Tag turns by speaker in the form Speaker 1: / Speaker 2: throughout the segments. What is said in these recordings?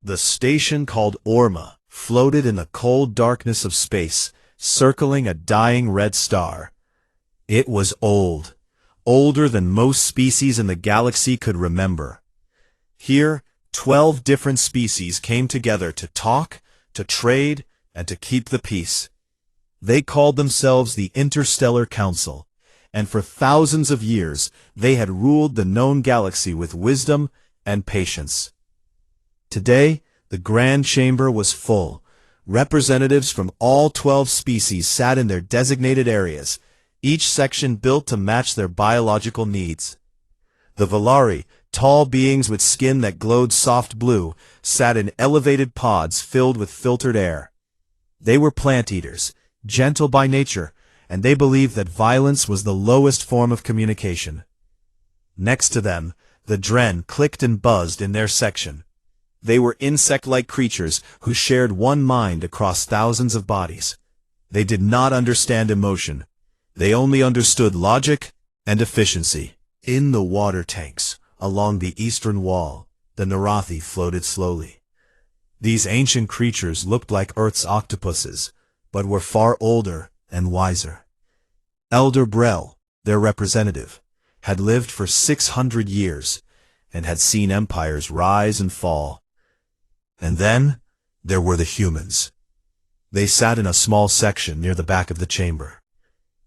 Speaker 1: The station called Orma floated in the cold darkness of space, circling a dying red star. It was old, older than most species in the galaxy could remember. Here, 12 different species came together to talk, to trade, and to keep the peace. They called themselves the Interstellar Council, and for thousands of years they had ruled the known galaxy with wisdom and patience. Today, the Grand Chamber was full. Representatives from all 12 species sat in their designated areas, each section built to match their biological needs. The Valari, tall beings with skin that glowed soft blue, sat in elevated pods filled with filtered air. They were plant-eaters, gentle by nature, and they believed that violence was the lowest form of communication. Next to them, the Dren clicked and buzzed in their section. They were insect-like creatures who shared one mind across thousands of bodies. They did not understand emotion. They only understood logic and efficiency. In the water tanks, along the eastern wall, the Narathi floated slowly. These ancient creatures looked like Earth's octopuses, but were far older and wiser. Elder Brel, their representative, had lived for 600 years and had seen empires rise and fall. And then, there were the humans. They sat in a small section near the back of the chamber.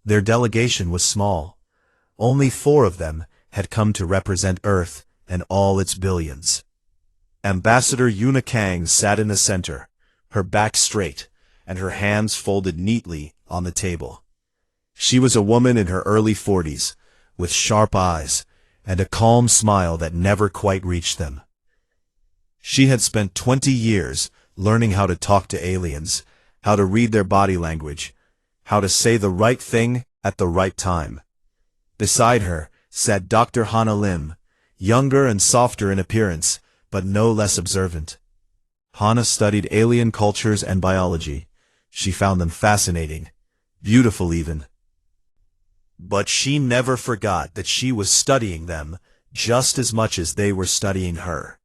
Speaker 1: Their delegation was small. Only 4 of them had come to represent Earth and all its billions. Ambassador Yuna Kang sat in the center, her back straight, and her hands folded neatly on the table. She was a woman in her early 40s, with sharp eyes and a calm smile that never quite reached them. She had spent 20 years learning how to talk to aliens, how to read their body language, how to say the right thing at the right time. Beside her sat Dr. Hana Lim, younger and softer in appearance, but no less observant. Hana studied alien cultures and biology. She found them fascinating, beautiful even. But she never forgot that she was studying them just as much as they were studying her.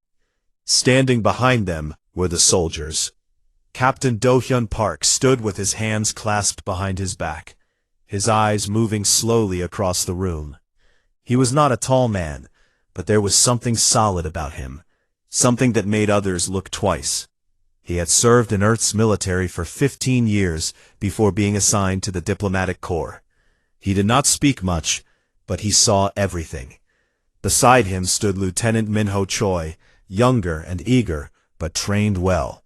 Speaker 1: Standing behind them were the soldiers. Captain Do-hyun Park stood with his hands clasped behind his back, his eyes moving slowly across the room. He was not a tall man, but there was something solid about him, something that made others look twice. He had served in Earth's military for 15 years before being assigned to the diplomatic corps. He did not speak much, but he saw everything. Beside him stood Lieutenant Minho Choi, younger and eager, but trained well.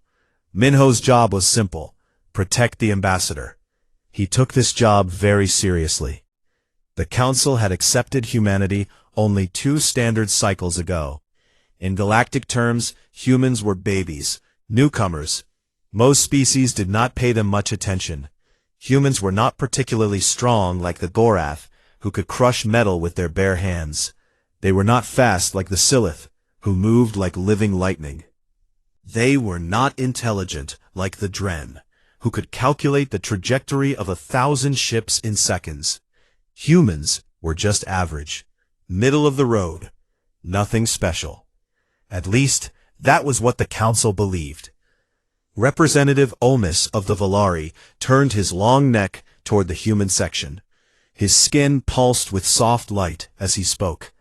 Speaker 1: Minho's job was simple: protect the ambassador. He took this job very seriously. The Council had accepted humanity only 2 standard cycles ago. In galactic terms, humans were babies, newcomers. Most species did not pay them much attention. Humans were not particularly strong like the Gorath, who could crush metal with their bare hands. They were not fast like the Silith, who moved like living lightning. They were not intelligent like the Dren, who could calculate the trajectory of 1,000 ships in seconds. Humans were just average, middle of the road, nothing special. At least, that was what the Council believed. Representative Omis of the Valari turned his long neck toward the human section. His skin pulsed with soft light as he spoke.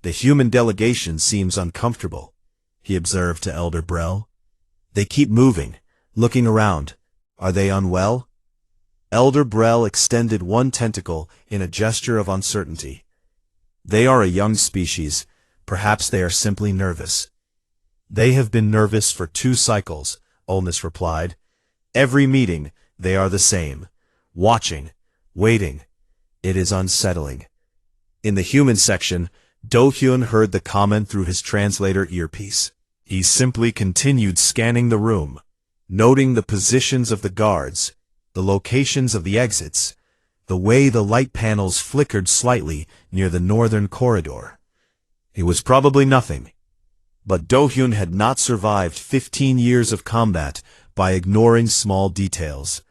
Speaker 1: "The human delegation seems uncomfortable," he observed to Elder Brel. "They keep moving, looking around. Are they unwell?" Elder Brel extended one tentacle in a gesture of uncertainty. "They are a young species. Perhaps they are simply nervous." "They have been nervous for 2 cycles," Olnus replied. "Every meeting, they are the same. Watching, waiting. It is unsettling." In the human section, Do-hyun heard the comment through his translator earpiece. He simply continued scanning the room, noting the positions of the guards, the locations of the exits, the way the light panels flickered slightly near the northern corridor. It was probably nothing, but Do-hyun had not survived 15 years of combat by ignoring small details.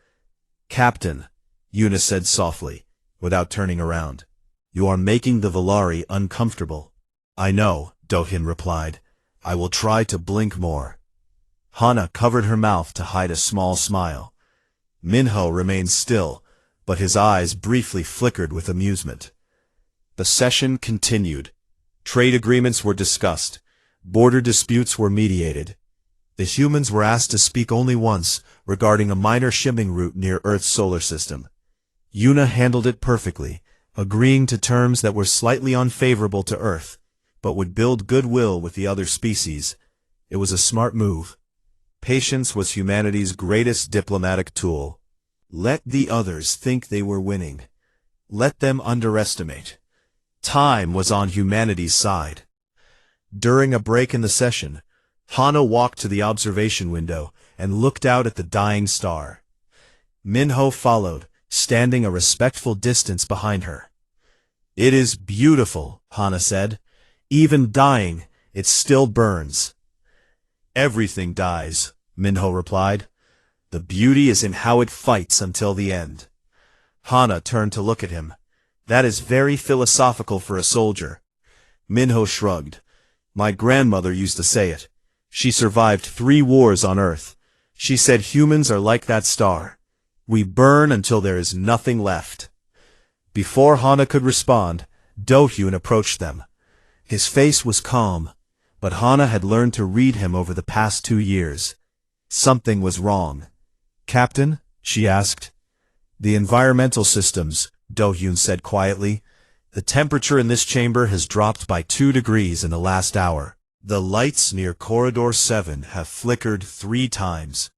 Speaker 1: "Captain," Yuna said softly, without turning around, "you are making the Valari uncomfortable." "I know," Do-hyun replied. "I will try to blink more." Hana covered her mouth to hide a small smile. Minho remained still, but his eyes briefly flickered with amusement. The session continued. Trade agreements were discussed. Border disputes were mediated. The humans were asked to speak only once regarding a minor shipping route near Earth's solar system. Yuna handled it perfectly, agreeing to terms that were slightly unfavorable to Earth, but would build goodwill with the other species. It was a smart move. Patience was humanity's greatest diplomatic tool. Let the others think they were winning. Let them underestimate. Time was on humanity's side. During a break in the session, Hana walked to the observation window and looked out at the dying star. Minho followed, standing a respectful distance behind her. "It is beautiful," Hana said. "Even dying, it still burns." "Everything dies," Minho replied. "The beauty is in how it fights until the end." Hana turned to look at him. "That is very philosophical for a soldier." Minho shrugged. "My grandmother used to say it. She survived 3 wars on Earth. She said humans are like that star. We burn until there is nothing left." Before Hana could respond, Do-hyun approached them. His face was calm, but Hana had learned to read him over the past 2 years. Something was wrong. "Captain?" she asked. "The environmental systems," Do-hyun said quietly. "The temperature in this chamber has dropped by 2 degrees in the last hour. The lights near Corridor 7 have flickered 3 times.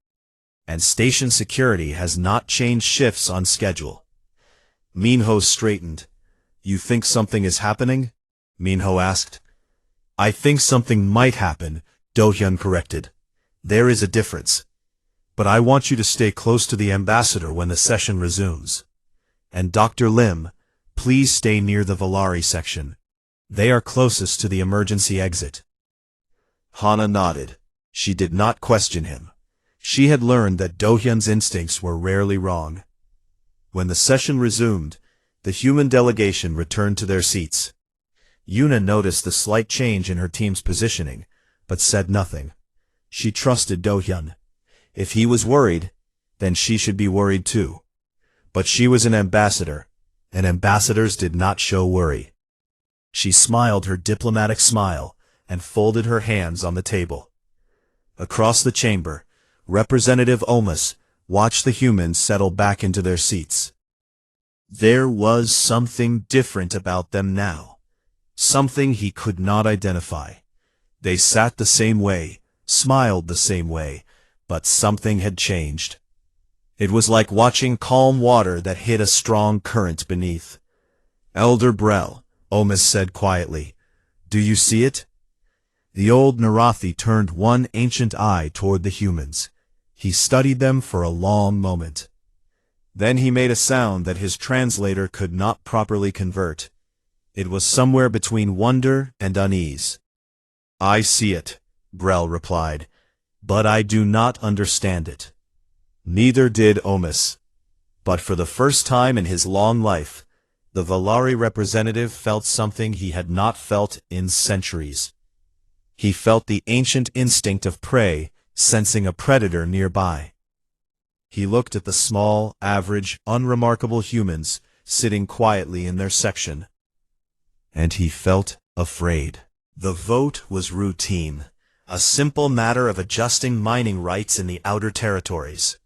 Speaker 1: And station security has not changed shifts on schedule." Minho straightened. "You think something is happening?" Minho asked. "I think something might happen," Do-hyun corrected. "There is a difference. But I want you to stay close to the ambassador when the session resumes. And Dr. Lim, please stay near the Valari section. They are closest to the emergency exit." Hana nodded. She did not question him. She had learned that Do-hyun's instincts were rarely wrong. When the session resumed, the human delegation returned to their seats. Yuna noticed the slight change in her team's positioning, but said nothing. She trusted Do-hyun. If he was worried, then she should be worried too. But she was an ambassador, and ambassadors did not show worry. She smiled her diplomatic smile and folded her hands on the table. Across the chamber, Representative Omas watched the humans settle back into their seats. There was something different about them now. Something he could not identify. They sat the same way, smiled the same way, but something had changed. It was like watching calm water that hit a strong current beneath. "Elder Brel," Omas said quietly, "do you see it?" The old Narathi turned one ancient eye toward the humans. He studied them for a long moment. Then he made a sound that his translator could not properly convert. It was somewhere between wonder and unease. "I see it," Brel replied, "but I do not understand it." Neither did Omas. But for the first time in his long life, the Valari representative felt something he had not felt in centuries. He felt the ancient instinct of prey, sensing a predator nearby. He looked at the small, average, unremarkable humans sitting quietly in their section. And he felt afraid. The vote was routine, a simple matter of adjusting mining rights in the outer territories.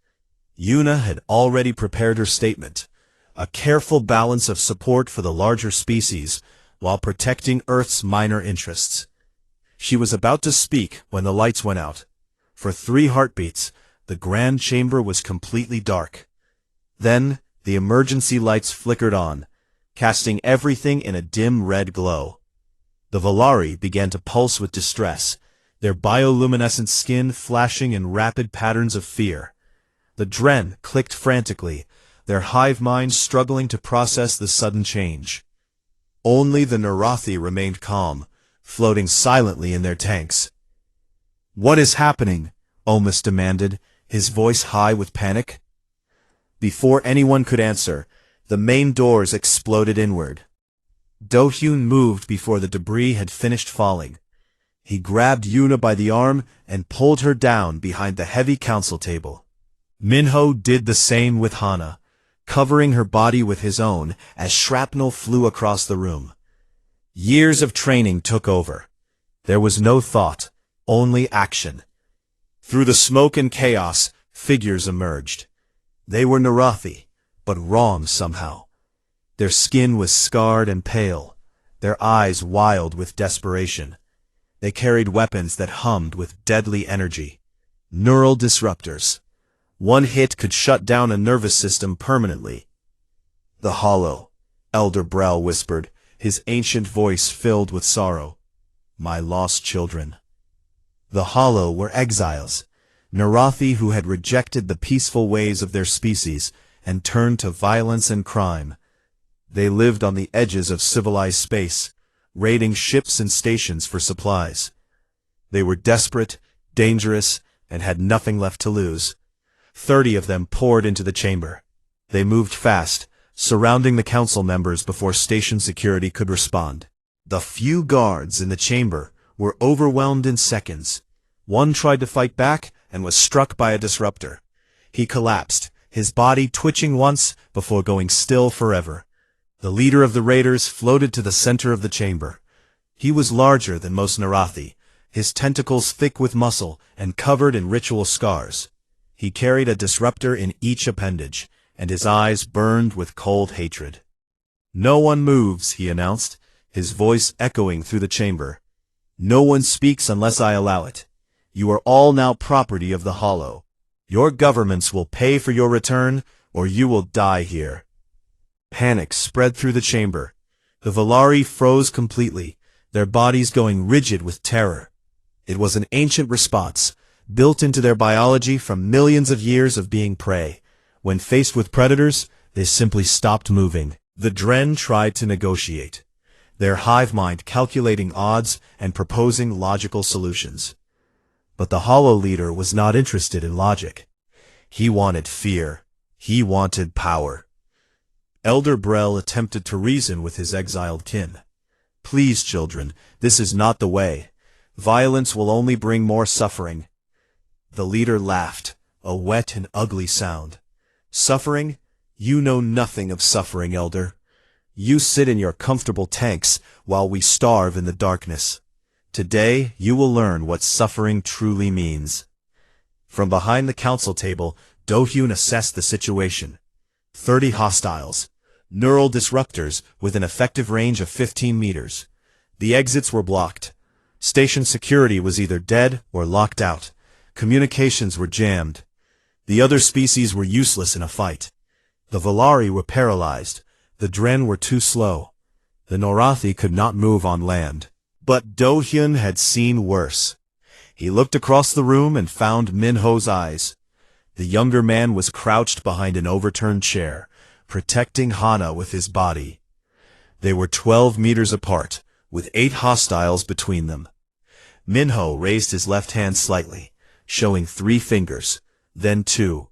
Speaker 1: Yuna had already prepared her statement, a careful balance of support for the larger species while protecting Earth's minor interests. She was about to speak when the lights went out. For 3 heartbeats, the grand chamber was completely dark. Then, the emergency lights flickered on, casting everything in a dim red glow. The Valari began to pulse with distress, their bioluminescent skin flashing in rapid patterns of fear. The Dren clicked frantically, their hive minds struggling to process the sudden change. Only the Narathi remained calm, floating silently in their tanks. "What is happening?" Omas demanded, his voice high with panic. Before anyone could answer, the main doors exploded inward. Do-hyun moved before the debris had finished falling. He grabbed Yuna by the arm and pulled her down behind the heavy council table. Minho did the same with Hana, covering her body with his own as shrapnel flew across the room. Years of training took over. There was no thought, only action. Through the smoke and chaos, figures emerged. They were Narathi, but wrong somehow. Their skin was scarred and pale, their eyes wild with desperation. They carried weapons that hummed with deadly energy. Neural disruptors. One hit could shut down a nervous system permanently. "The Hollow," Elder Brel whispered, his ancient voice filled with sorrow. "My lost children." The Hollow were exiles, Narathi who had rejected the peaceful ways of their species and turned to violence and crime. They lived on the edges of civilized space, raiding ships and stations for supplies. They were desperate, dangerous, and had nothing left to lose. 30 of them poured into the chamber. They moved fast, surrounding the council members before station security could respond. The few guards in the chamber were overwhelmed in seconds. One tried to fight back and was struck by a disruptor. He collapsed, his body twitching once before going still forever. The leader of the raiders floated to the center of the chamber. He was larger than most Narathi, his tentacles thick with muscle and covered in ritual scars. He carried a disruptor in each appendage, and his eyes burned with cold hatred. "No one moves," he announced, his voice echoing through the chamber. "No one speaks unless I allow it. You are all now property of the Hollow. Your governments will pay for your return, or you will die here." Panic spread through the chamber. The Valari froze completely, their bodies going rigid with terror. It was an ancient response, built into their biology from millions of years of being prey. When faced with predators, they simply stopped moving. The Dren tried to negotiate, their hive mind calculating odds and proposing logical solutions. But the Hollow leader was not interested in logic. He wanted fear. He wanted power. Elder Brel attempted to reason with his exiled kin. "Please, children, this is not the way. Violence will only bring more suffering." The leader laughed, a wet and ugly sound. "Suffering? You know nothing of suffering, Elder. You sit in your comfortable tanks while we starve in the darkness. Today you will learn what suffering truly means." From behind the council table, Do-Hyun assessed the situation. 30 hostiles. Neural disruptors with an effective range of 15 meters. The exits were blocked. Station security was either dead or locked out. Communications were jammed. The other species were useless in a fight. The Valari were paralyzed. The Dren were too slow. The Narathi could not move on land. But Do-Hyun had seen worse. He looked across the room and found Minho's eyes. The younger man was crouched behind an overturned chair, protecting Hana with his body. They were 12 meters apart, with 8 hostiles between them. Minho raised his left hand slightly, showing 3 fingers, then 2,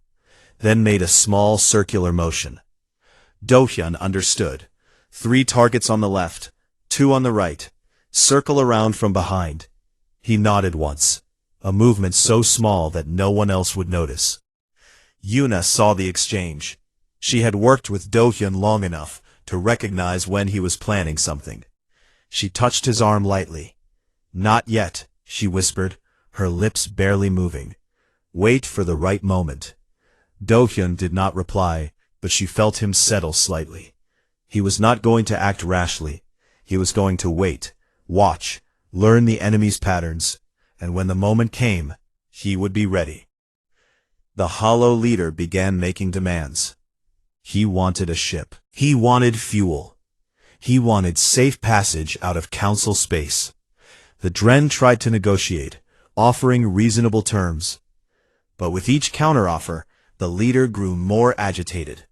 Speaker 1: then made a small circular motion. Do-Hyun understood. 3 targets on the left, 2 on the right. Circle around from behind. He nodded once, a movement so small that no one else would notice. Yuna saw the exchange. She had worked with Do-Hyun long enough to recognize when he was planning something. She touched his arm lightly. "Not yet," she whispered, her lips barely moving. "Wait for the right moment." Do-Hyun did not reply, but she felt him settle slightly. He was not going to act rashly. He was going to wait, watch, learn the enemy's patterns, and when the moment came, he would be ready. The Hollow leader began making demands. He wanted a ship. He wanted fuel. He wanted safe passage out of council space. The Dren tried to negotiate, offering reasonable terms. But with each counteroffer, the leader grew more agitated.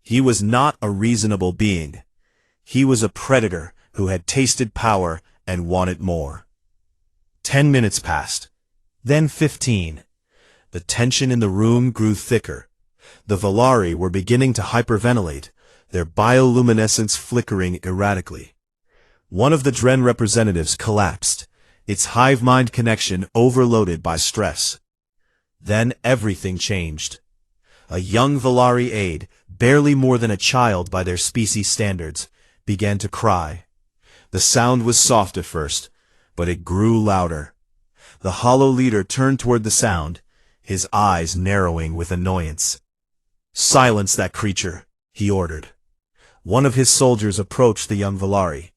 Speaker 1: He was not a reasonable being. He was a predator who had tasted power and wanted more. 10 minutes passed, then 15. The tension in the room grew thicker. The Valari were beginning to hyperventilate, their bioluminescence flickering erratically. One of the Dren representatives collapsed, its hive mind connection overloaded by stress. Then everything changed. A young Valari aide, barely more than a child by their species standards, began to cry. The sound was soft at first, but it grew louder. The hollow leader turned toward the sound, his eyes narrowing with annoyance. "Silence that creature," he ordered. One of his soldiers approached the young Valari.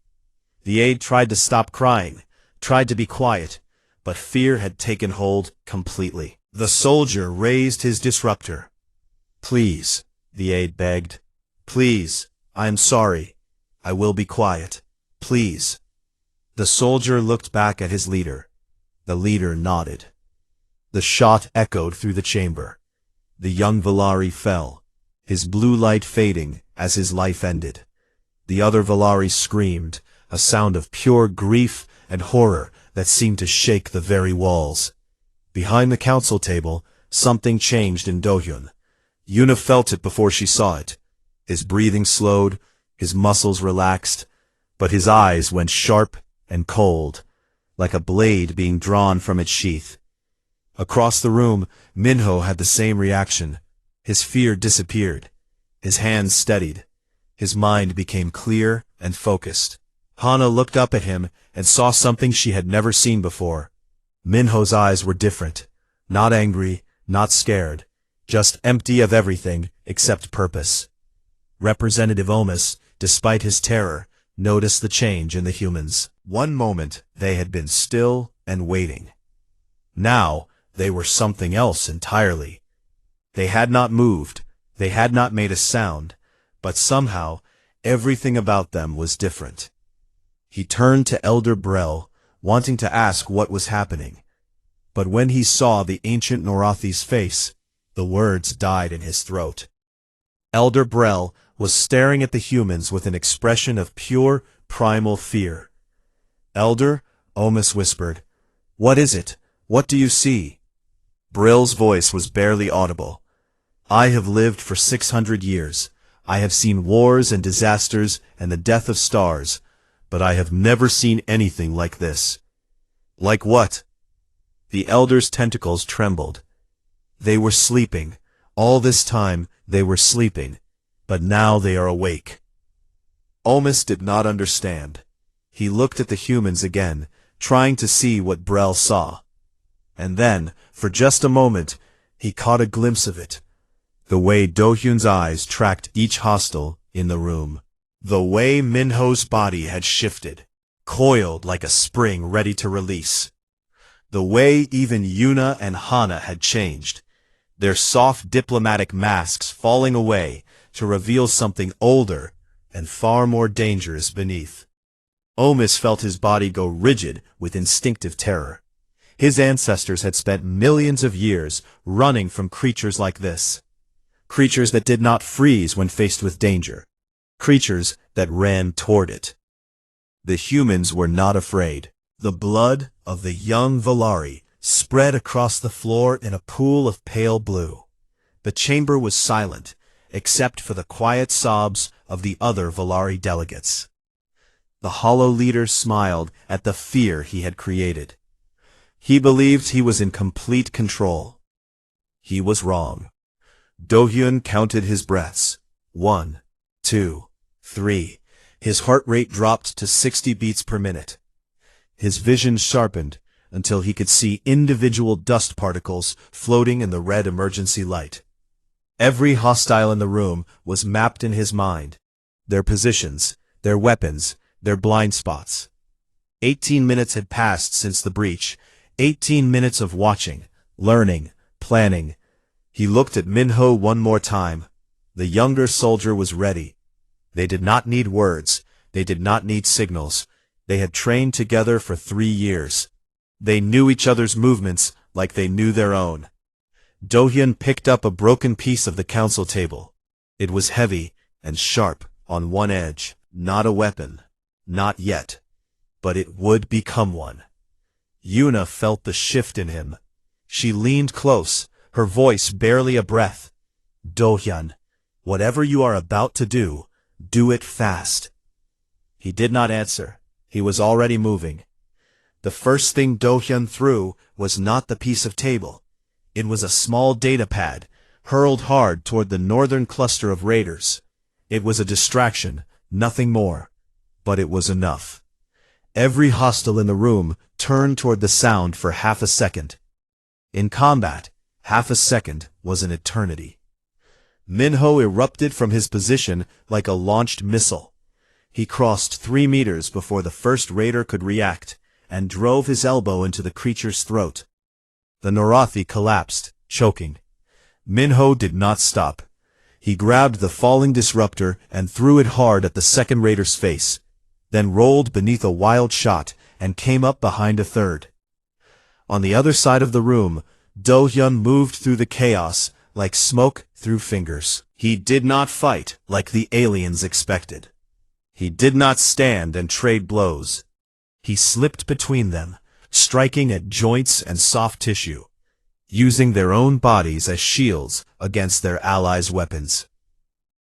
Speaker 1: The aide tried to stop crying, tried to be quiet, but fear had taken hold completely. The soldier raised his disruptor. "Please," the aide begged. "Please, I am sorry. I will be quiet. Please." The soldier looked back at his leader. The leader nodded. The shot echoed through the chamber. The young Valari fell, his blue light fading as his life ended. The other Valari screamed, a sound of pure grief and horror that seemed to shake the very walls. Behind the council table, something changed in Do-hyun. Yuna felt it before she saw it. His breathing slowed, his muscles relaxed, but his eyes went sharp and cold, like a blade being drawn from its sheath. Across the room, Minho had the same reaction. His fear disappeared. His hands steadied. His mind became clear and focused. Hana looked up at him and saw something she had never seen before. Minho's eyes were different. Not angry, not scared. Just empty of everything except purpose. Representative Omis, despite his terror, noticed the change in the humans. One moment they had been still and waiting. Now they were something else entirely. They had not moved, they had not made a sound, but somehow everything about them was different. He turned to Elder Brel, wanting to ask what was happening. But when he saw the ancient Norathi's face, the words died in his throat. Elder Brel was staring at the humans with an expression of pure, primal fear. "Elder," Omis whispered, "what is it? What do you see?" Brill's voice was barely audible. "I have lived for 600 years. I have seen wars and disasters and the death of stars, but I have never seen anything like this." "Like what?" The elder's tentacles trembled. They were sleeping. All this time they were sleeping, but now they are awake. Omis did not understand. He looked at the humans again, trying to see what Brel saw. And then, for just a moment, he caught a glimpse of it. The way Do-hyun's eyes tracked each hostile in the room. The way Minho's body had shifted, coiled like a spring ready to release. The way even Yuna and Hana had changed, their soft diplomatic masks falling away to reveal something older and far more dangerous beneath. Omis felt his body go rigid with instinctive terror. His ancestors had spent millions of years running from creatures like this. Creatures that did not freeze when faced with danger. Creatures that ran toward it. The humans were not afraid. The blood of the young Valari spread across the floor in a pool of pale blue. The chamber was silent, except for the quiet sobs of the other Valari delegates. The hollow leader smiled at the fear he had created. He believed he was in complete control. He was wrong. Do-hyun counted his breaths. 1, 2, 3. His heart rate dropped to 60 beats per minute. His vision sharpened until he could see individual dust particles floating in the red emergency light. Every hostile in the room was mapped in his mind. Their positions, their weapons, their blind spots. 18 minutes had passed since the breach. 18 minutes of watching, learning, planning. He looked at Minho one more time. The younger soldier was ready. They did not need words. They did not need signals. They had trained together for 3 years. They knew each other's movements like they knew their own. Do-hyun picked up a broken piece of the council table. It was heavy and sharp on one edge. Not a weapon. Not yet. But it would become one. Yuna felt the shift in him. She leaned close, her voice barely a breath. "Do-hyun, whatever you are about to do it fast." He did not answer. He was already moving. The first thing Do-hyun threw was not the piece of table. It was a small data pad, hurled hard toward the northern cluster of raiders. It was a distraction, nothing more. But it was enough. Every hostile in the room turned toward the sound for half a second. In combat, half a second was an eternity. Minho erupted from his position like a launched missile. He crossed 3 meters before the first raider could react, and drove his elbow into the creature's throat. The Norathi collapsed, choking. Minho did not stop. He grabbed the falling disruptor and threw it hard at the second raider's face, then rolled beneath a wild shot and came up behind a third. On the other side of the room, Do-hyun moved through the chaos like smoke through fingers. He did not fight like the aliens expected. He did not stand and trade blows. He slipped between them, striking at joints and soft tissue, using their own bodies as shields against their allies' weapons.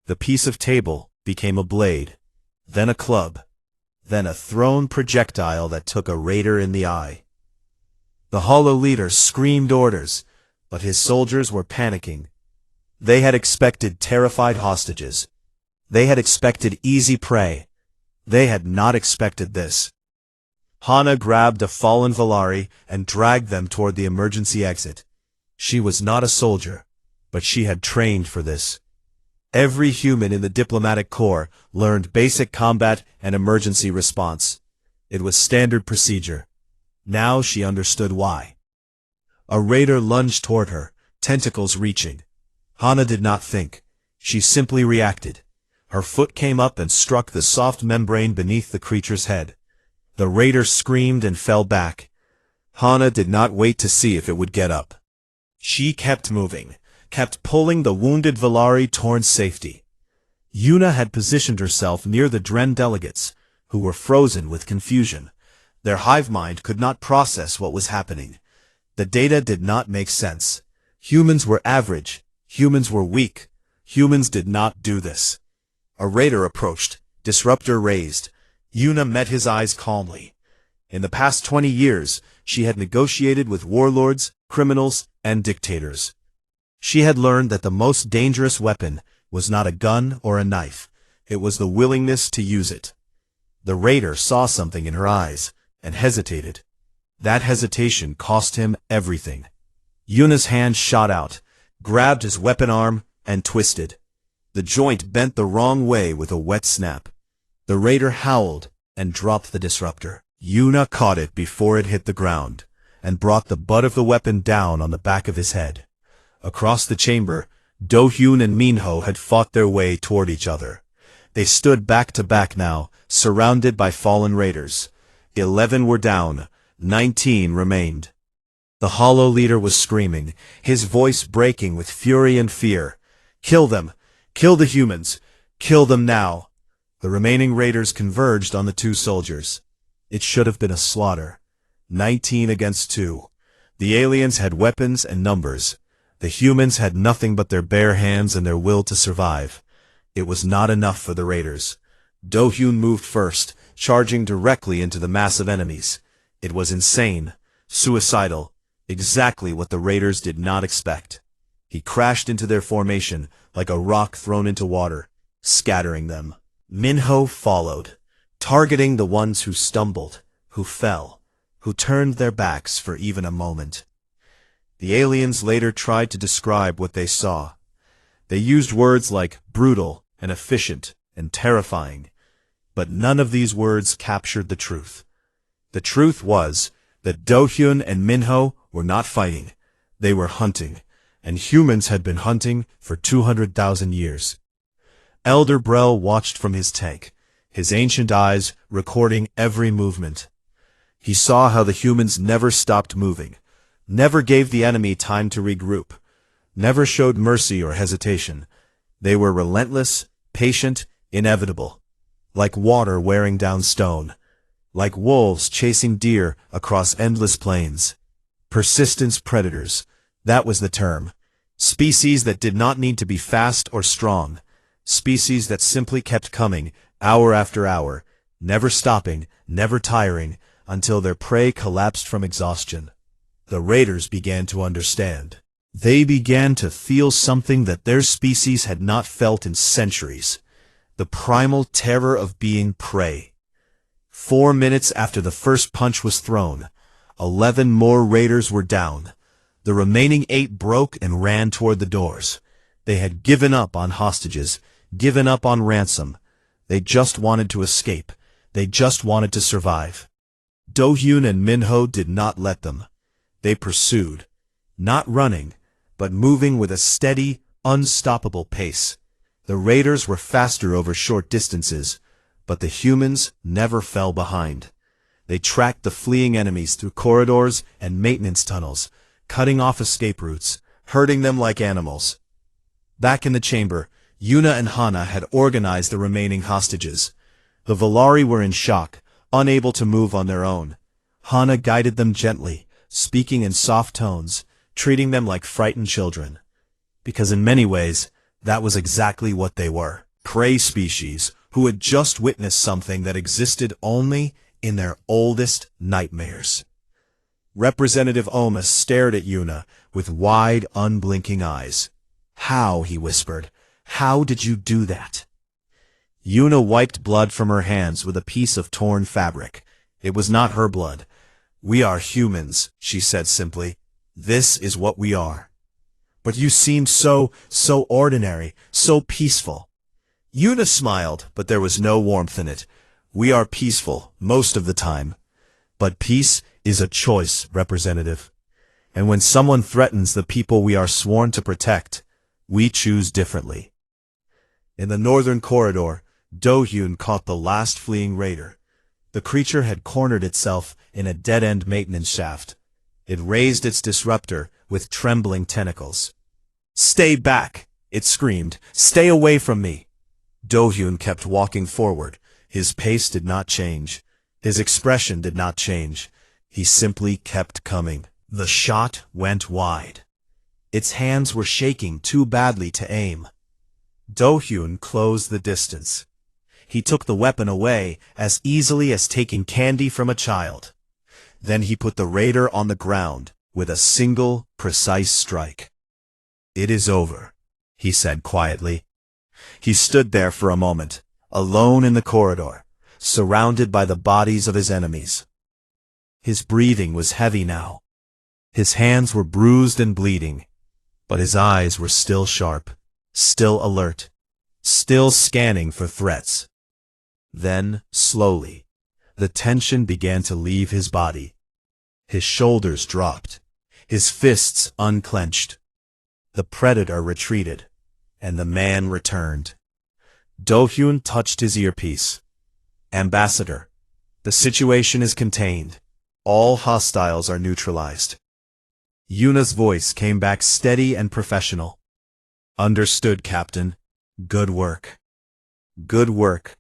Speaker 1: The piece of table became a blade, then a club, then a thrown projectile that took a raider in the eye. The hollow leader screamed orders, but his soldiers were panicking. They had expected terrified hostages. They had expected easy prey. They had not expected this. Hana grabbed a fallen Valari and dragged them toward the emergency exit. She was not a soldier, but she had trained for this. Every human in the diplomatic corps learned basic combat and emergency response. It was standard procedure. Now she understood why. A raider lunged toward her, tentacles reaching. Hana did not think. She simply reacted. Her foot came up and struck the soft membrane beneath the creature's head. The raider screamed and fell back. Hana did not wait to see if it would get up. She kept moving, kept pulling the wounded Valari toward safety. Yuna had positioned herself near the Dren delegates, who were frozen with confusion. Their hive mind could not process what was happening. The data did not make sense. Humans were average. Humans were weak. Humans did not do this. A raider approached, disruptor raised. Yuna met his eyes calmly. In the past 20 years, she had negotiated with warlords, criminals, and dictators. She had learned that the most dangerous weapon was not a gun or a knife. It was the willingness to use it. The raider saw something in her eyes and hesitated. That hesitation cost him everything. Yuna's hand shot out, grabbed his weapon arm, and twisted. The joint bent the wrong way with a wet snap. The raider howled and dropped the disruptor. Yuna caught it before it hit the ground, and brought the butt of the weapon down on the back of his head. Across the chamber, Do-hyun and Minho had fought their way toward each other. They stood back to back now, surrounded by fallen raiders. 11 were down, 19 remained. The hollow leader was screaming, his voice breaking with fury and fear. Kill them! Kill the humans! Kill them now! The remaining raiders converged on the 2 soldiers. It should have been a slaughter. 19 against 2. The aliens had weapons and numbers. The humans had nothing but their bare hands and their will to survive. It was not enough for the raiders. Do-hyun moved first, charging directly into the mass of enemies. It was insane, suicidal, exactly what the raiders did not expect. He crashed into their formation like a rock thrown into water, scattering them. Minho followed, targeting the ones who stumbled, who fell, who turned their backs for even a moment. The aliens later tried to describe what they saw. They used words like brutal and efficient and terrifying, but none of these words captured the truth. The truth was that Do-hyun and Minho were not fighting. They were hunting, and humans had been hunting for 200,000 years. Elder Brel watched from his tank, his ancient eyes recording every movement. He saw how the humans never stopped moving, never gave the enemy time to regroup, never showed mercy or hesitation. They were relentless, patient, inevitable, like water wearing down stone, like wolves chasing deer across endless plains. Persistence predators, that was the term. Species that did not need to be fast or strong. Species that simply kept coming, hour after hour, never stopping, never tiring, until their prey collapsed from exhaustion. The raiders began to understand. They began to feel something that their species had not felt in centuries: the primal terror of being prey. 4 minutes after the first punch was thrown, 11 more raiders were down. The remaining 8 broke and ran toward the doors. They had given up on hostages, given up on ransom. They just wanted to escape. They just wanted to survive. Do-hyun and Min-ho did not let them. They pursued, not running, but moving with a steady, unstoppable pace. The raiders were faster over short distances, but the humans never fell behind. They tracked the fleeing enemies through corridors and maintenance tunnels, cutting off escape routes, herding them like animals. Back in the chamber, Yuna and Hana had organized the remaining hostages. The Valari were in shock, unable to move on their own. Hana guided them gently, speaking in soft tones, treating them like frightened children. Because in many ways, that was exactly what they were. Prey species who had just witnessed something that existed only in their oldest nightmares. Representative Omas stared at Yuna with wide, unblinking eyes. "How?" he whispered. "How did you do that?" Yuna wiped blood from her hands with a piece of torn fabric. It was not her blood. "We are humans," she said simply. "This is what we are." "But you seemed so ordinary, so peaceful." Yuna smiled, but there was no warmth in it. "We are peaceful, most of the time. But peace is a choice, Representative. And when someone threatens the people we are sworn to protect, we choose differently." In the northern corridor, Do-hyun caught the last fleeing raider. The creature had cornered itself in a dead-end maintenance shaft. It raised its disruptor with trembling tentacles. "Stay back!" it screamed. "Stay away from me!" Do-hyun kept walking forward. His pace did not change. His expression did not change. He simply kept coming. The shot went wide. Its hands were shaking too badly to aim. Do-hyun closed the distance. He took the weapon away as easily as taking candy from a child. Then he put the raider on the ground with a single, precise strike. "It is over," he said quietly. He stood there for a moment, alone in the corridor, surrounded by the bodies of his enemies. His breathing was heavy now. His hands were bruised and bleeding, but his eyes were still sharp, still alert, still scanning for threats. Then, slowly, the tension began to leave his body. His shoulders dropped, his fists unclenched. The predator retreated, and the man returned. Do-hyun touched his earpiece. "Ambassador, the situation is contained. All hostiles are neutralized." Yuna's voice came back steady and professional. "Understood, Captain. Good work." Good work.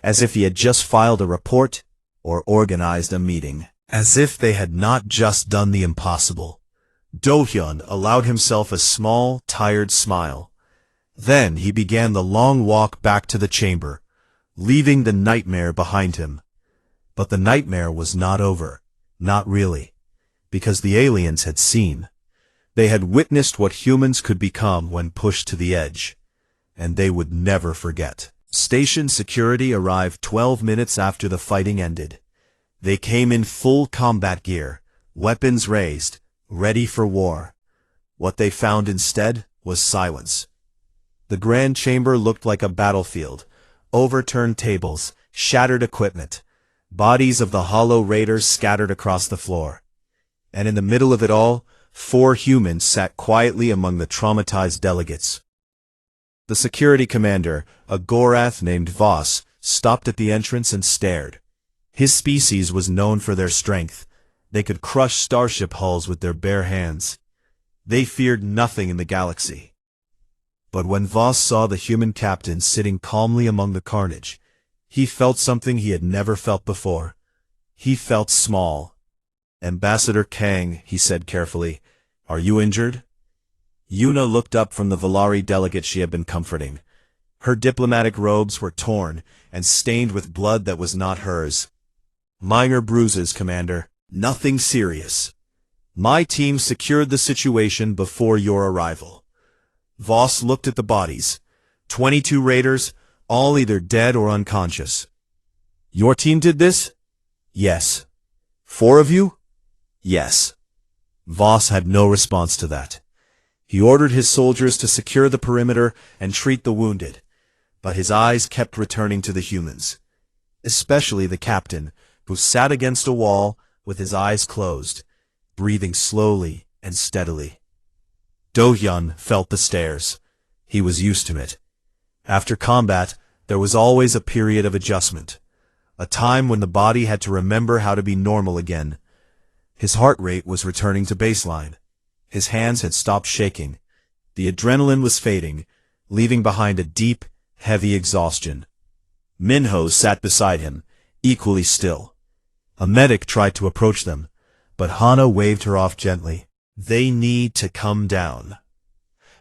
Speaker 1: As if he had just filed a report or organized a meeting. As if they had not just done the impossible. Do-hyun allowed himself a small, tired smile. Then he began the long walk back to the chamber, leaving the nightmare behind him. But the nightmare was not over. Not really. Because the aliens had seen. They had witnessed what humans could become when pushed to the edge. And they would never forget. Station security arrived 12 minutes after the fighting ended. They came in full combat gear, weapons raised, ready for war. What they found instead was silence. The grand chamber looked like a battlefield. Overturned tables, shattered equipment, bodies of the hollow raiders scattered across the floor. And in the middle of it all, 4 humans sat quietly among the traumatized delegates. The security commander, a Gorath named Voss, stopped at the entrance and stared. His species was known for their strength. They could crush starship hulls with their bare hands. They feared nothing in the galaxy. But when Voss saw the human captain sitting calmly among the carnage, he felt something he had never felt before. He felt small. "Ambassador Kang," he said carefully, "are you injured?" Yuna looked up from the Valari delegate she had been comforting. Her diplomatic robes were torn and stained with blood that was not hers. Minor bruises, Commander. Nothing serious. My team secured the situation before your arrival. Voss looked at the bodies. 22 raiders, all either dead or unconscious. Your team did this? Yes. 4 of you? Yes. Voss had no response to that. He ordered his soldiers to secure the perimeter and treat the wounded, but his eyes kept returning to the humans, especially the captain, who sat against a wall with his eyes closed, breathing slowly and steadily. Do-hyun felt the stares. He was used to it. After combat, there was always a period of adjustment, a time when the body had to remember how to be normal again. His heart rate was returning to baseline. His hands had stopped shaking. The adrenaline was fading, leaving behind a deep, heavy exhaustion. Minho sat beside him, equally still. A medic tried to approach them, but Hana waved her off gently. They need to come down.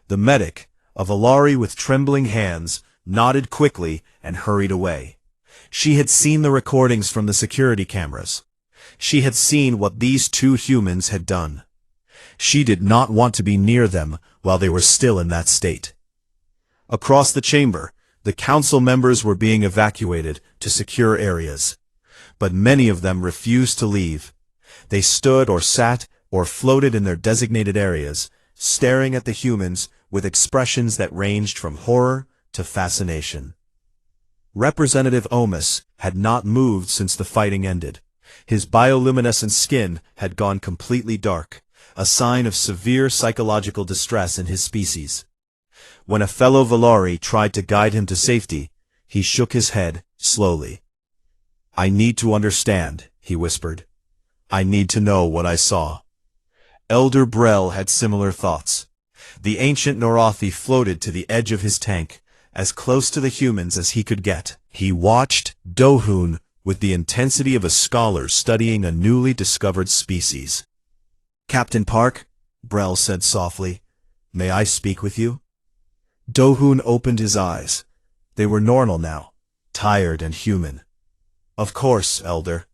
Speaker 1: The medic, a Valari with trembling hands, nodded quickly and hurried away. She had seen the recordings from the security cameras. She had seen what these 2 humans had done. She did not want to be near them while they were still in that state. Across the chamber, the council members were being evacuated to secure areas. But many of them refused to leave. They stood or sat or floated in their designated areas, staring at the humans with expressions that ranged from horror to fascination. Representative Omis had not moved since the fighting ended. His bioluminescent skin had gone completely dark, a sign of severe psychological distress in his species. When a fellow Valari tried to guide him to safety, he shook his head slowly. I need to understand, he whispered. I need to know what I saw. Elder Brel had similar thoughts. The ancient Norathi floated to the edge of his tank, as close to the humans as he could get. He watched Do-hyun with the intensity of a scholar studying a newly discovered species. Captain Park, Brel said softly, may I speak with you? Do-hyun opened his eyes. They were normal now, tired and human. Of course, Elder.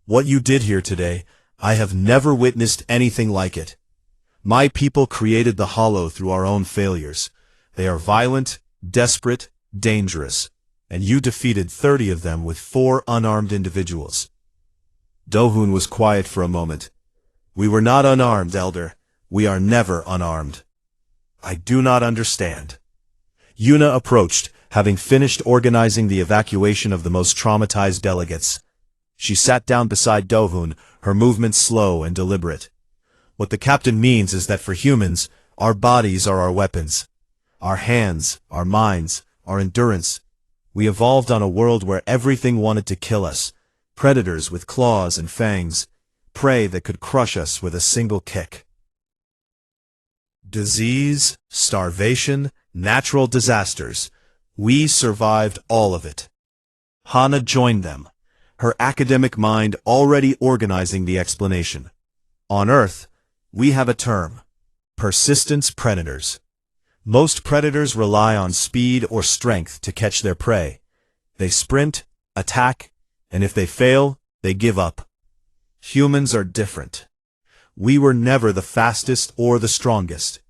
Speaker 1: What you did here today, I have never witnessed anything like it. My people created the Hollow through our own failures. They are violent, desperate, dangerous, and you defeated 30 of them with 4 unarmed individuals. Do-hyun was quiet for a moment. We were not unarmed, Elder. We are never unarmed. I do not understand. Yuna approached, having finished organizing the evacuation of the most traumatized delegates. She sat down beside Do-hyun, her movements slow and deliberate. What the captain means is that for humans, our bodies are our weapons. Our hands, our minds, our endurance. We evolved on a world where everything wanted to kill us. Predators with claws and fangs. Prey that could crush us with a single kick. Disease, starvation, natural disasters. We survived all of it. Hana joined them, her academic mind already organizing the explanation. On Earth, we have a term, persistence predators. Most predators rely on speed or strength to catch their prey. They sprint, attack, and if they fail, they give up. Humans are different. We were never the fastest or the strongest,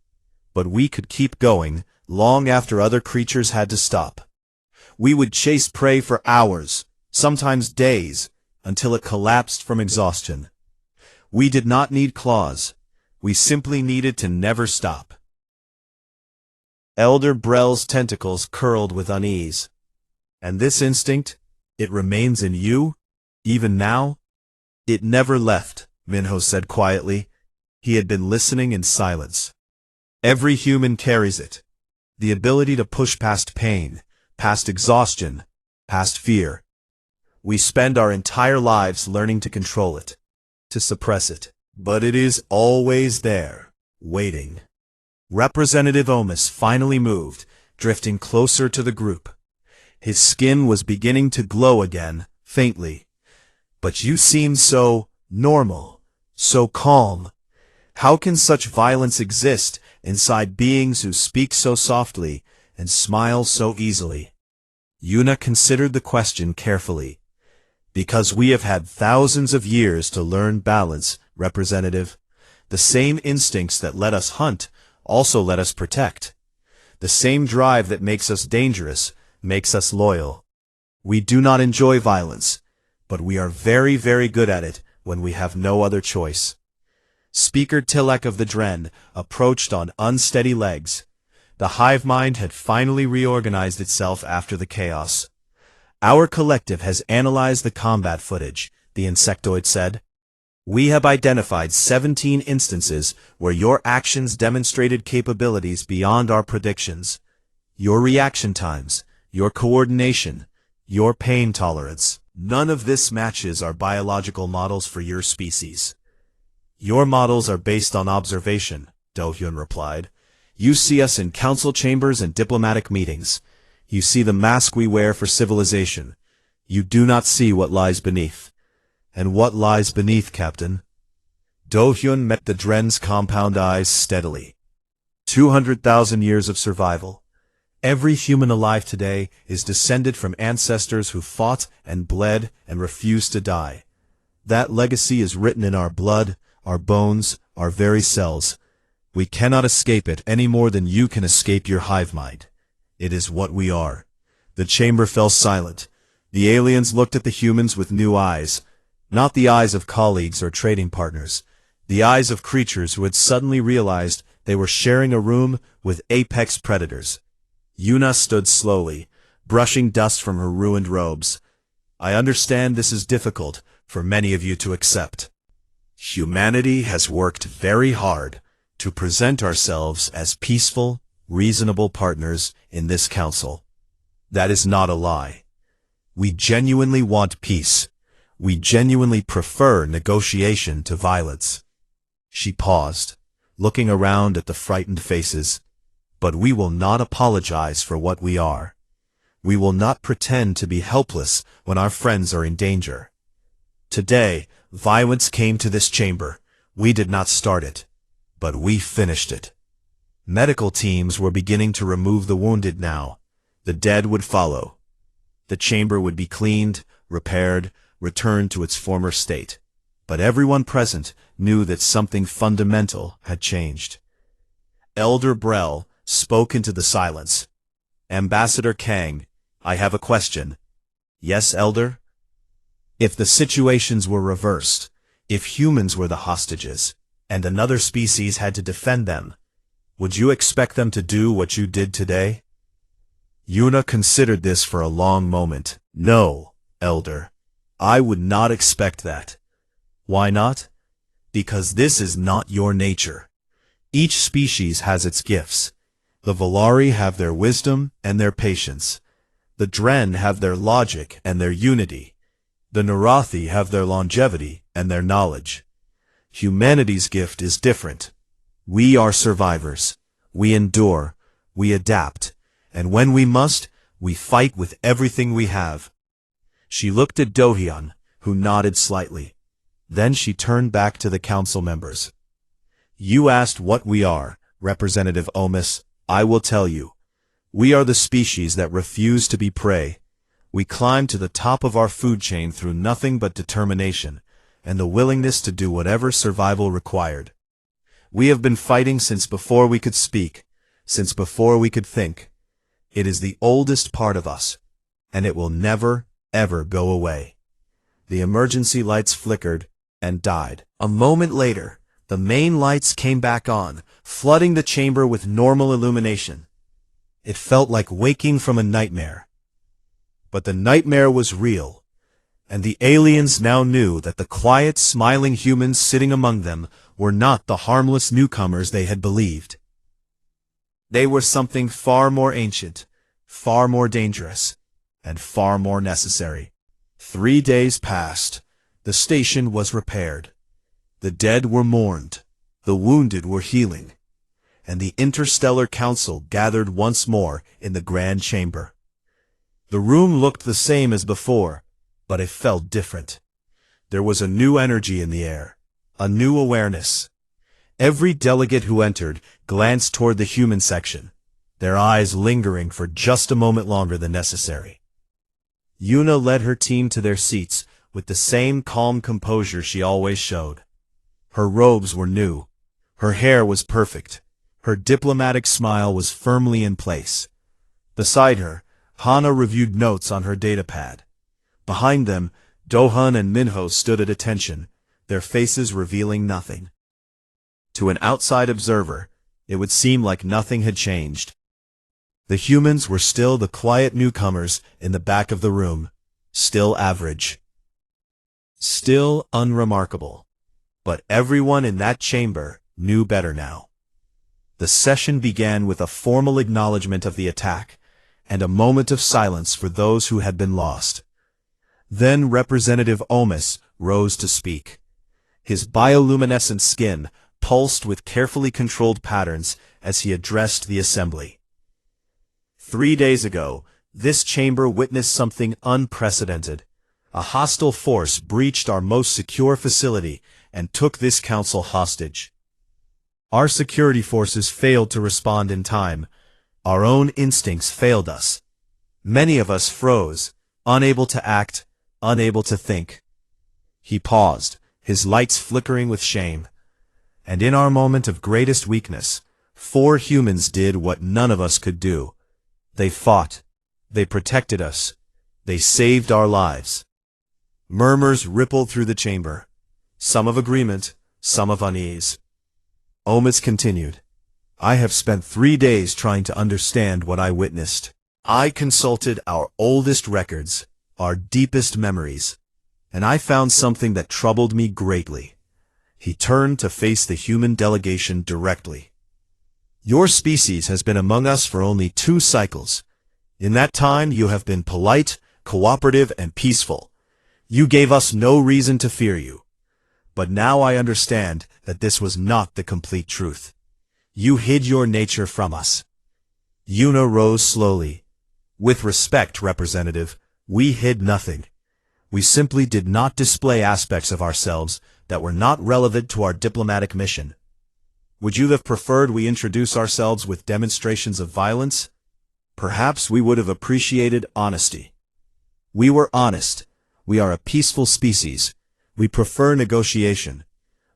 Speaker 1: but we could keep going long after other creatures had to stop. We would chase prey for hours, sometimes days, until it collapsed from exhaustion. We did not need claws. We simply needed to never stop. Elder Brel's tentacles curled with unease. And this instinct, it remains in you, even now? It never left, Minho said quietly. He had been listening in silence. Every human carries it. The ability to push past pain, past exhaustion, past fear. We spend our entire lives learning to control it, to suppress it. But it is always there, waiting. Representative Omis finally moved, drifting closer to the group. His skin was beginning to glow again, faintly. But you seemed so normal, so calm. How can such violence exist inside beings who speak so softly and smile so easily? Yuna considered the question carefully. Because we have had thousands of years to learn balance, Representative. The same instincts that let us hunt also let us protect. The same drive that makes us dangerous makes us loyal. We do not enjoy violence, but we are very, very good at it when we have no other choice. Speaker Tilak of the Dren approached on unsteady legs. The hive mind had finally reorganized itself after the chaos. Our collective has analyzed the combat footage, the insectoid said. We have identified 17 instances where your actions demonstrated capabilities beyond our predictions. Your reaction times, your coordination, your pain tolerance. None of this matches our biological models for your species. Your models are based on observation, Do-hyun replied. You see us in council chambers and diplomatic meetings. You see the mask we wear for civilization. You do not see what lies beneath. And what lies beneath, Captain? Do-hyun met the Dren's compound eyes steadily. 200,000 years of survival. Every human alive today is descended from ancestors who fought and bled and refused to die. That legacy is written in our blood, our bones, our very cells. We cannot escape it any more than you can escape your hive mind. It is what we are. The chamber fell silent. The aliens looked at the humans with new eyes. Not the eyes of colleagues or trading partners. The eyes of creatures who had suddenly realized they were sharing a room with apex predators. Yuna stood slowly, brushing dust from her ruined robes. I understand this is difficult for many of you to accept. Humanity has worked very hard to present ourselves as peaceful, reasonable partners in this council. That is not a lie. We genuinely want peace. We genuinely prefer negotiation to violence. She paused, looking around at the frightened faces. But we will not apologize for what we are. We will not pretend to be helpless when our friends are in danger. Today, violence came to this chamber. We did not start it, but we finished it. Medical teams were beginning to remove the wounded now. The dead would follow. The chamber would be cleaned, repaired, returned to its former state. But everyone present knew that something fundamental had changed. Elder Brell spoke into the silence. Ambassador Kang, I have a question. Yes, Elder? If the situations were reversed, if humans were the hostages, and another species had to defend them, would you expect them to do what you did today? Yuna considered this for a long moment. No, Elder. I would not expect that. Why not? Because this is not your nature. Each species has its gifts. The Volari have their wisdom and their patience. The Dren have their logic and their unity. The Narathi have their longevity and their knowledge. Humanity's gift is different. We are survivors. We endure. We adapt. And when we must, we fight with everything we have. She looked at Do-hyun, who nodded slightly. Then she turned back to the council members. You asked what we are, Representative Omis. I will tell you. We are the species that refuse to be prey. We climb to the top of our food chain through nothing but determination, and the willingness to do whatever survival required. We have been fighting since before we could speak, since before we could think. It is the oldest part of us, and it will never, ever go away. The emergency lights flickered and died. A moment later, the main lights came back on, flooding the chamber with normal illumination. It felt like waking from a nightmare. But the nightmare was real, and the aliens now knew that the quiet, smiling humans sitting among them were not the harmless newcomers they had believed. They were something far more ancient, far more dangerous, and far more necessary. 3 days passed. The station was repaired. The dead were mourned. The wounded were healing. And the Interstellar Council gathered once more in the Grand Chamber. The room looked the same as before, but it felt different. There was a new energy in the air, a new awareness. Every delegate who entered glanced toward the human section, their eyes lingering for just a moment longer than necessary. Yuna led her team to their seats with the same calm composure she always showed. Her robes were new. Her hair was perfect. Her diplomatic smile was firmly in place. Beside her, Hana reviewed notes on her datapad. Behind them, Dohun and Minho stood at attention, their faces revealing nothing. To an outside observer, it would seem like nothing had changed. The humans were still the quiet newcomers in the back of the room, still average. Still unremarkable. But everyone in that chamber knew better now. The session began with a formal acknowledgement of the attack, and a moment of silence for those who had been lost. Then Representative Omis rose to speak. His bioluminescent skin pulsed with carefully controlled patterns as he addressed the assembly. 3 days ago, this chamber witnessed something unprecedented. A hostile force breached our most secure facility and took this council hostage. Our security forces failed to respond in time. Our own instincts failed us. Many of us froze, unable to act, unable to think. He paused, his lights flickering with shame. And in our moment of greatest weakness, 4 humans did what none of us could do. They fought. They protected us. They saved our lives. Murmurs rippled through the chamber, some of agreement, some of unease. Omis continued. I have spent 3 days trying to understand what I witnessed. I consulted our oldest records, our deepest memories, and I found something that troubled me greatly. He turned to face the human delegation directly. Your species has been among us for only 2 cycles. In that time you have been polite, cooperative, and peaceful. You gave us no reason to fear you. But now I understand that this was not the complete truth. You hid your nature from us. Yuna rose slowly. With respect, Representative, we hid nothing. We simply did not display aspects of ourselves that were not relevant to our diplomatic mission. Would you have preferred we introduce ourselves with demonstrations of violence? Perhaps we would have appreciated honesty. We were honest. We are a peaceful species. We prefer negotiation.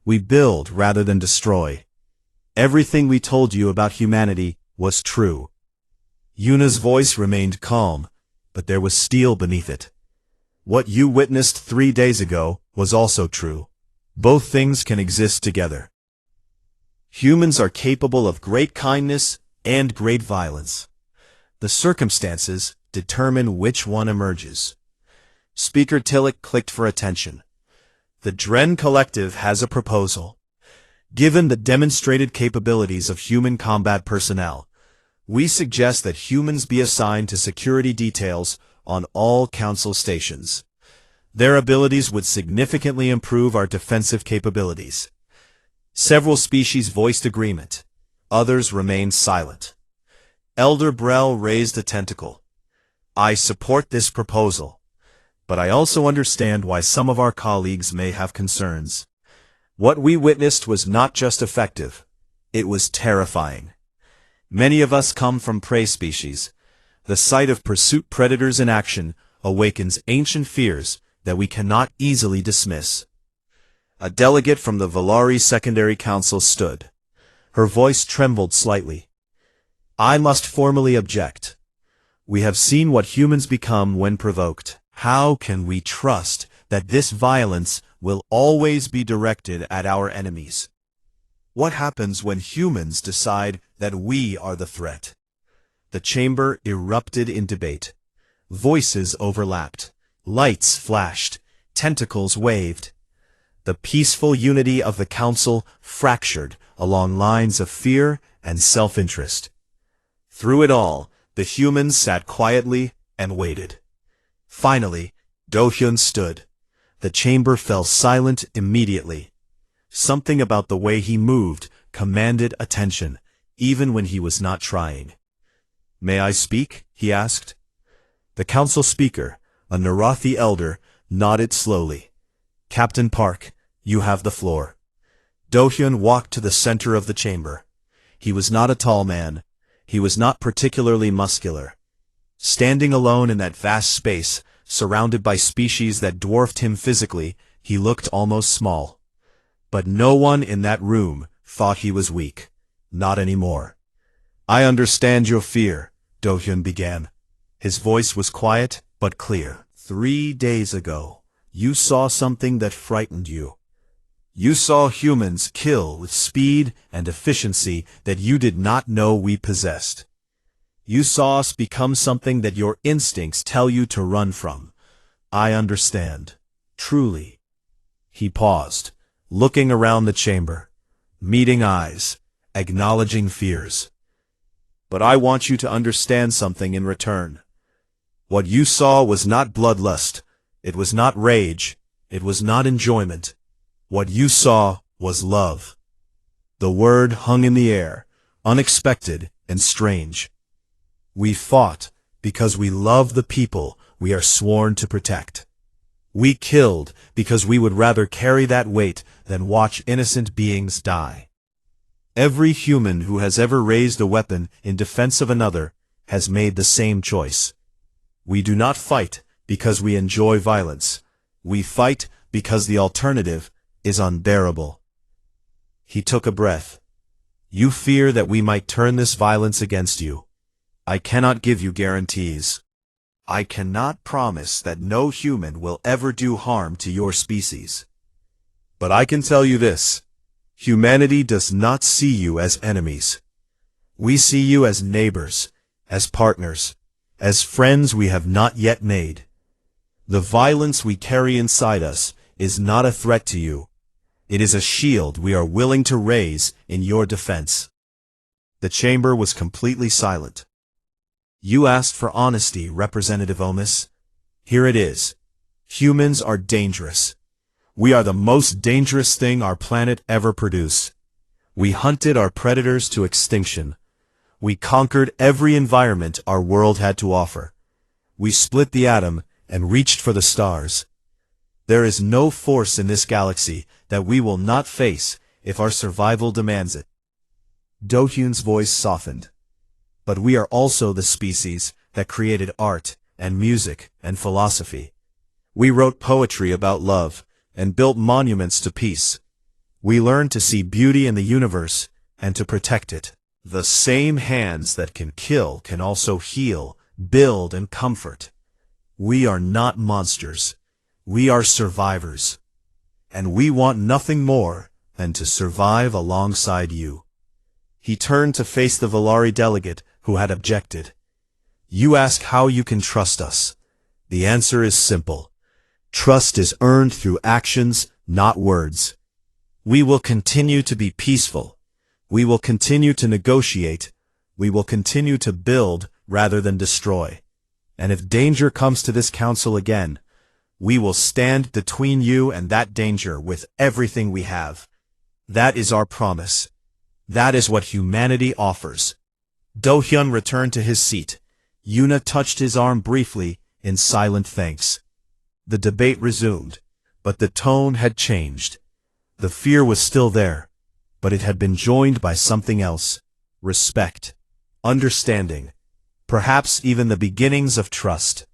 Speaker 1: We build rather than destroy. Everything we told you about humanity was true. Yuna's voice remained calm, but there was steel beneath it. What you witnessed 3 days ago was also true. Both things can exist together. Humans are capable of great kindness and great violence. The circumstances determine which one emerges. Speaker Tillich clicked for attention. The Dren Collective has a proposal. Given the demonstrated capabilities of human combat personnel, we suggest that humans be assigned to security details on all council stations. Their abilities would significantly improve our defensive capabilities. Several species voiced agreement. Others remained silent. Elder Brell raised a tentacle. I support this proposal, but I also understand why some of our colleagues may have concerns. What we witnessed was not just effective, it was terrifying. Many of us come from prey species. The sight of pursuit predators in action awakens ancient fears that we cannot easily dismiss. A delegate from the Valari Secondary Council stood. Her voice trembled slightly. I must formally object. We have seen what humans become when provoked. How can we trust that this violence will always be directed at our enemies? What happens when humans decide that we are the threat? The chamber erupted in debate. Voices overlapped. Lights flashed. Tentacles waved. The peaceful unity of the council fractured along lines of fear and self-interest. Through it all, the humans sat quietly and waited. Finally, Do-hyun stood. The chamber fell silent immediately. Something about the way he moved commanded attention, even when he was not trying. May I speak? He asked. The council speaker, a Narathi elder, nodded slowly. Captain Park, you have the floor. Do-hyun walked to the center of the chamber. He was not a tall man. He was not particularly muscular. Standing alone in that vast space surrounded by species that dwarfed him physically. He looked almost small. But no one in that room thought he was weak. Not anymore. "I understand your fear," Do-hyun began. His voice was quiet but clear. "3 days ago, you saw something that frightened you. You saw humans kill with speed and efficiency that you did not know we possessed. You saw us become something that your instincts tell you to run from. I understand. Truly." He paused, looking around the chamber, meeting eyes, acknowledging fears. "But I want you to understand something in return. What you saw was not bloodlust. It was not rage. It was not enjoyment. What you saw was love." The word hung in the air, unexpected and strange. "We fought because we love the people we are sworn to protect. We killed because we would rather carry that weight than watch innocent beings die. Every human who has ever raised a weapon in defense of another has made the same choice. We do not fight because we enjoy violence. We fight because the alternative is unbearable." He took a breath. "You fear that we might turn this violence against you. I cannot give you guarantees. I cannot promise that no human will ever do harm to your species. But I can tell you this: humanity does not see you as enemies. We see you as neighbors, as partners, as friends we have not yet made. The violence we carry inside us is not a threat to you. It is a shield we are willing to raise in your defense." The chamber was completely silent. "You asked for honesty, Representative Omis. Here it is. Humans are dangerous. We are the most dangerous thing our planet ever produced. We hunted our predators to extinction. We conquered every environment our world had to offer. We split the atom and reached for the stars. There is no force in this galaxy that we will not face if our survival demands it." Do-hyun's voice softened. "But we are also the species that created art and music and philosophy. We wrote poetry about love and built monuments to peace. We learned to see beauty in the universe and to protect it. The same hands that can kill can also heal, build, and comfort. We are not monsters. We are survivors. And we want nothing more than to survive alongside you." He turned to face the Valari delegate who had objected. "You ask how you can trust us. The answer is simple. Trust is earned through actions, not words. We will continue to be peaceful. We will continue to negotiate. We will continue to build rather than destroy. And if danger comes to this council again, we will stand between you and that danger with everything we have. That is our promise. That is what humanity offers." Do-hyun returned to his seat. Yuna touched his arm briefly in silent thanks. The debate resumed, but the tone had changed. The fear was still there, but it had been joined by something else: respect, understanding, perhaps even the beginnings of trust.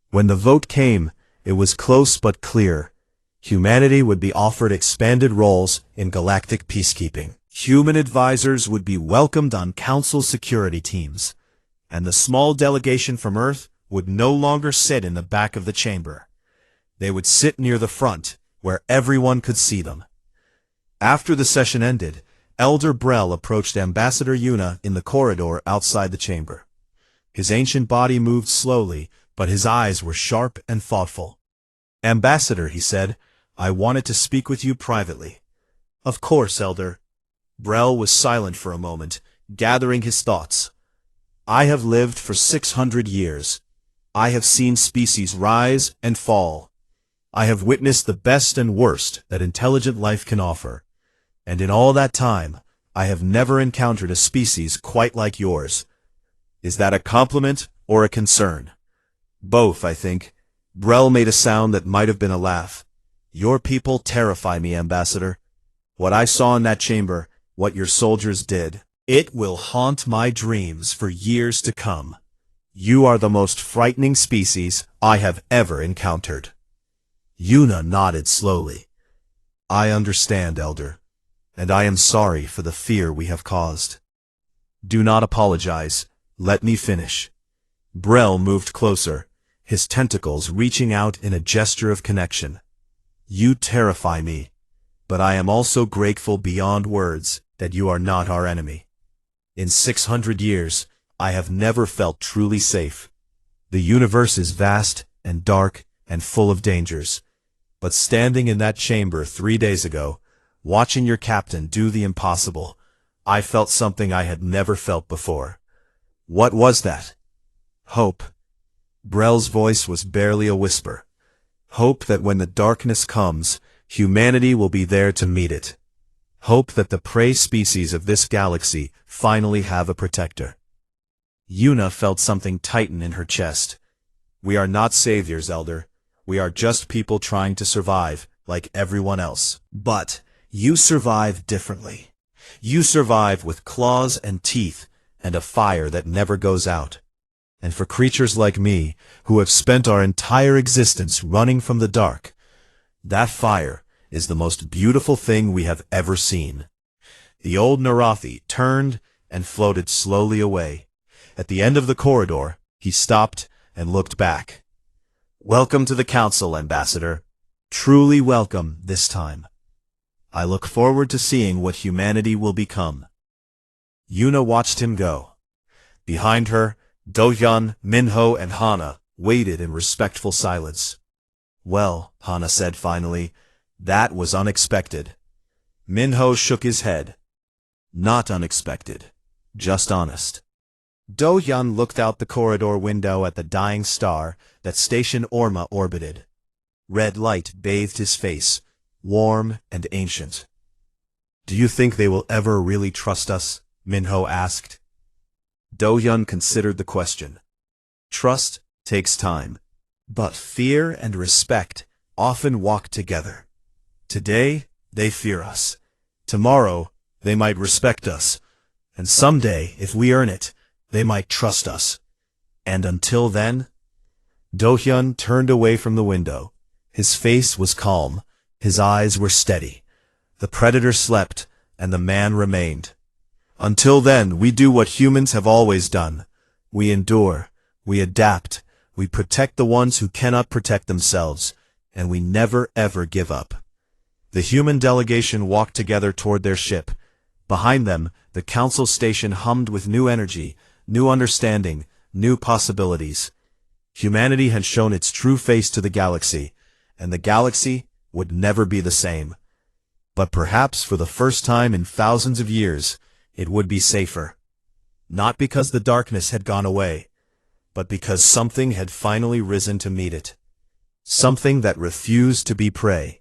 Speaker 1: When the vote came, it was close but clear. Humanity would be offered expanded roles in galactic peacekeeping. Human advisors would be welcomed on Council security teams, and the small delegation from Earth would no longer sit in the back of the chamber. They would sit near the front, where everyone could see them. After the session ended, Elder Brel approached Ambassador Yuna in the corridor outside the chamber. His ancient body moved slowly, but his eyes were sharp and thoughtful. "Ambassador," he said, "I wanted to speak with you privately." "Of course, Elder." Brel was silent for a moment, gathering his thoughts. "I have lived for 600 years. I have seen species rise and fall. I have witnessed the best and worst that intelligent life can offer. And in all that time, I have never encountered a species quite like yours. Is that a compliment or a concern?" "Both, I think." Brel made a sound that might have been a laugh. "Your people terrify me, Ambassador. What I saw in that chamber, what your soldiers did, it will haunt my dreams for years to come. You are the most frightening species I have ever encountered. Yuna nodded slowly. I understand, Elder, and I am sorry for the fear we have caused. Do not apologize. Let me finish. Brel moved closer, his tentacles reaching out in a gesture of connection. You terrify me, but I am also grateful beyond words that you are not our enemy. In 600 years, I have never felt truly safe. The universe is vast and dark and full of dangers. But standing in that chamber 3 days ago, watching your captain do the impossible, I felt something I had never felt before. What was that? Hope. Brel's voice was barely a whisper. Hope that when the darkness comes, humanity will be there to meet it. Hope that the prey species of this galaxy finally have a protector. Yuna felt something tighten in her chest. We are not saviors, Elder. We are just people trying to survive, like everyone else. But you survive differently. You survive with claws and teeth, and a fire that never goes out. And for creatures like me, who have spent our entire existence running from the dark, that fire is the most beautiful thing we have ever seen. The old Narathi turned and floated slowly away. At the end of the corridor, he stopped and looked back. Welcome to the Council, Ambassador. Truly welcome this time. I look forward to seeing what humanity will become. Yuna watched him go. Behind her, Dohyun, Minho, and Hana waited in respectful silence. Well, Hana said finally, that was unexpected. Minho shook his head. Not unexpected, just honest. Dohyun looked out the corridor window at the dying star that Station Orma orbited. Red light bathed his face, warm and ancient. Do you think they will ever really trust us? Minho asked. Dohyun considered the question. Trust takes time, but fear and respect often walk together. Today, they fear us. Tomorrow, they might respect us. And someday, if we earn it, they might trust us. And until then? Dohyun turned away from the window. His face was calm. His eyes were steady. The predator slept, and the man remained. Until then, we do what humans have always done. We endure, we adapt, we protect the ones who cannot protect themselves, and we never ever give up. The human delegation walked together toward their ship. Behind them, the council station hummed with new energy, new understanding, new possibilities. Humanity had shown its true face to the galaxy, and the galaxy would never be the same. But perhaps for the first time in thousands of years, it would be safer. Not because the darkness had gone away, but because something had finally risen to meet it. Something that refused to be prey.